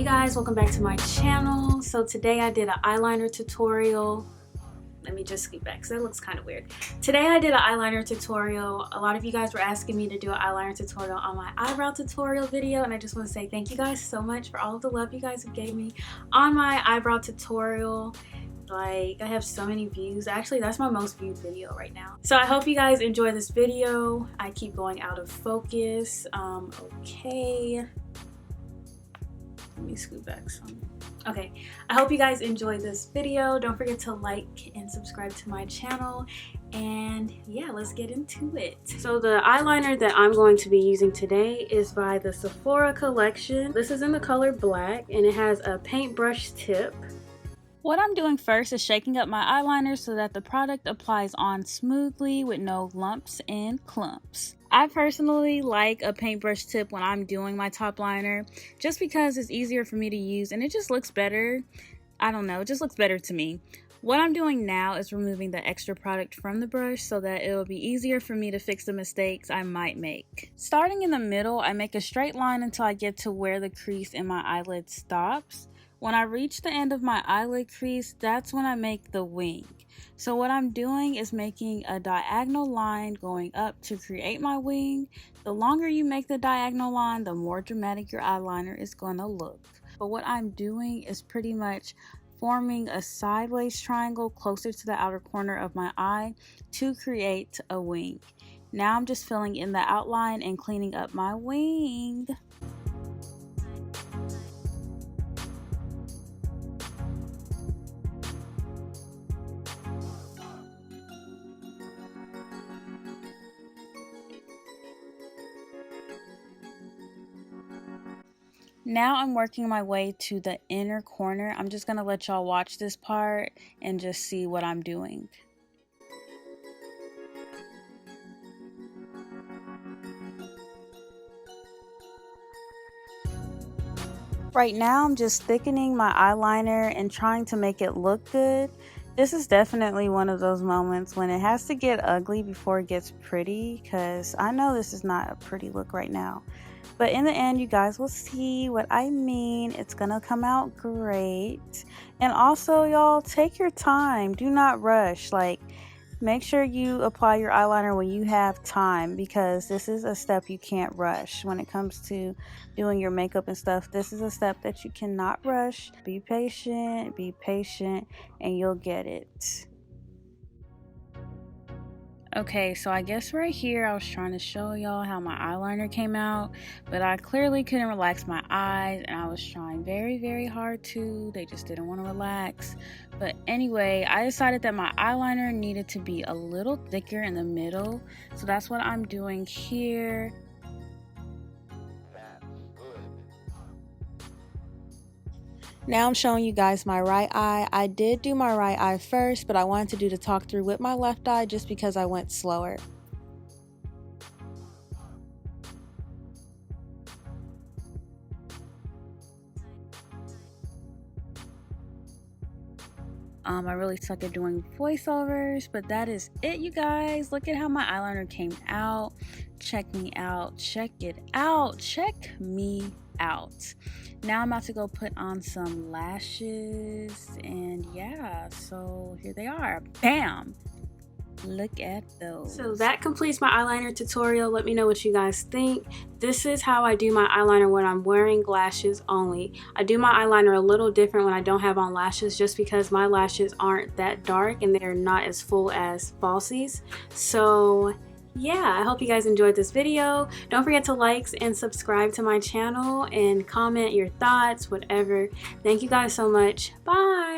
Hey guys, welcome back to my channel. So today I did an eyeliner tutorial. Let me just scoot back because that looks kind of weird. Today I did an eyeliner tutorial. A lot of you guys were asking me to do an eyeliner tutorial on my eyebrow tutorial video, and I just want to say thank you guys so much for all of the love you guys have gave me on my eyebrow tutorial. Like, I have so many views. Actually, that's my most viewed video right now. So I hope you guys enjoy this video. I keep going out of focus. Okay. Let me scoot back some. Okay, I hope you guys enjoyed this video. Don't forget to like and subscribe to my channel. And yeah, let's get into it. So the eyeliner that I'm going to be using today is by the Sephora collection. This is in the color black and it has a paintbrush tip. What I'm doing first is shaking up my eyeliner so that the product applies on smoothly with no lumps and clumps. I personally like a paintbrush tip when I'm doing my top liner just because it's easier for me to use and it just looks better. I don't know, it just looks better to me. What I'm doing now is removing the extra product from the brush so that it will be easier for me to fix the mistakes I might make. Starting in the middle, I make a straight line until I get to where the crease in my eyelid stops. When I reach the end of my eyelid crease, that's when I make the wing. So what I'm doing is making a diagonal line going up to create my wing. The longer you make the diagonal line, the more dramatic your eyeliner is going to look. But what I'm doing is pretty much forming a sideways triangle closer to the outer corner of my eye to create a wing. Now I'm just filling in the outline and cleaning up my wing. Now I'm working my way to the inner corner. I'm just going to let y'all watch this part and just see what I'm doing. Right now I'm just thickening my eyeliner and trying to make it look good. This is definitely one of those moments when it has to get ugly before it gets pretty, because I know this is not a pretty look right now. But in the end, you guys will see what I mean. It's gonna come out great. And also, y'all, take your time. Do not rush. Like, make sure you apply your eyeliner when you have time, because this is a step you can't rush. When it comes to doing your makeup and stuff, this is a step that you cannot rush. Be patient, and you'll get it. Okay, so I guess right here I was trying to show y'all how my eyeliner came out, but I clearly couldn't relax my eyes and I was trying very hard to. They just didn't want to relax. But anyway, I decided that my eyeliner needed to be a little thicker in the middle, so that's what I'm doing here. Now I'm showing you guys my right eye. I did do my right eye first, but I wanted to do the talk through with my left eye just because I went slower. I really suck at doing voiceovers, but that is it, you guys. Look at how my eyeliner came out. Check me out. Check it out. Check me out. Now I'm about to go put on some lashes, and yeah, so here they are. Bam! Look at those. So that completes my eyeliner tutorial. Let me know what you guys think. This is how I do my eyeliner when I'm wearing lashes only. I do my eyeliner a little different when I don't have on lashes, just because my lashes aren't that dark and they're not as full as falsies. So yeah, I hope you guys enjoyed this video. Don't forget to like and subscribe to my channel and comment your thoughts, whatever. Thank you guys so much. Bye.